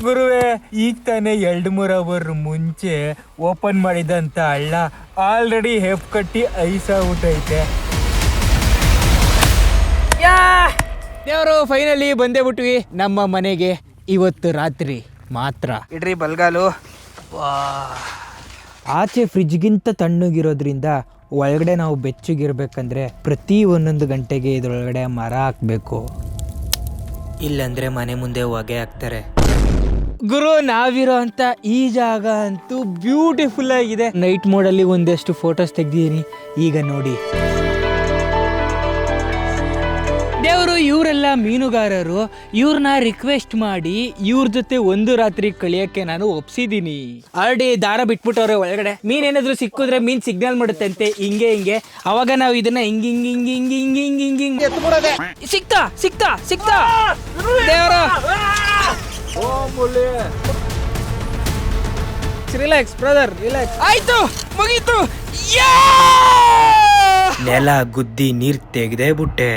ಗುರುವೆ ಈಗ ತಾನೇ 2-3 ಅವರ್ ಮುಂಚೆ ಓಪನ್ ಮಾಡಿದಂತ ಹಳ್ಳ ಆಲ್ರೆಡಿ ಹೆಪ್ ಕಟ್ಟಿ ಐಸಾಗ್ಬಿಟ್ಟೈತೆ. ದೇವರು ಫೈನಲಿ ಬಂದೇ ಬಿಟ್ವಿ ನಮ್ಮ ಮನೆಗೆ. ಇವತ್ತು ರಾತ್ರಿ ಮಾತ್ರ ಇಡ್ರಿ ಬಲ್ಗಾಲು. ಆಚೆ ಫ್ರಿಜ್ಗಿಂತ ತಣ್ಣಗಿರೋದ್ರಿಂದ ಒಳಗಡೆ ನಾವು ಬೆಚ್ಚಗಿರ್ಬೇಕಂದ್ರೆ ಪ್ರತಿ 1 ಗಂಟೆಗೆ ಇದ್ರೊಳಗಡೆ ಮರ ಹಾಕ್ಬೇಕು, ಇಲ್ಲಂದ್ರೆ ಮನೆ ಮುಂದೆ ಹೊಗೆ ಹಾಕ್ತಾರೆ. ಗುರು ನಾವಿರೋ ಅಂತ ಈ ಜಾಗ ಅಂತೂ ಬ್ಯೂಟಿಫುಲ್ ಆಗಿದೆ. ನೈಟ್ ಮೋಡಲ್ಲಿ ಒಂದಷ್ಟು ಫೋಟೋಸ್ ತೆಗ್ದಿದ್ದೀನಿ, ಈಗ ನೋಡಿ. ದೇವರು ಇವರೆಲ್ಲ ಮೀನುಗಾರರು, ಇವ್ರನ್ನ ರಿಕ್ವೆಸ್ಟ್ ಮಾಡಿ ಇವ್ರ ಜೊತೆ ಒಂದು ರಾತ್ರಿ ಕಳಿಯಕ್ಕೆ ನಾನು ಒಪ್ಸಿದ್ದೀನಿ. ಆಲ್ರೆಡಿ ದಾರ ಬಿಟ್ಬಿಟ್ಟವ್ರೆ ಒಳಗಡೆ. ಮೀನೇನಾದ್ರು ಸಿಕ್ಕಿದ್ರೆ ಮೀನ್ ಸಿಗ್ನಲ್ ಮಾಡುತ್ತೆ ಅಂತೆ, ಹಿಂಗೆ ಅವಾಗ ನಾವು ಇದನ್ನ ಹಿಂಗೆ ಸಿಕ್ತಾ ಸಿಕ್ತಾ ಸಿಕ್ತಾ ದೇವರ. Relax brother, relax. ಆಯ್ತು, ಮುಗೀತು. ನೆಲ ಗುದ್ದಿ ನೀರ್ ತೆಗೆದೇ ಬಿಟ್ಟೆ.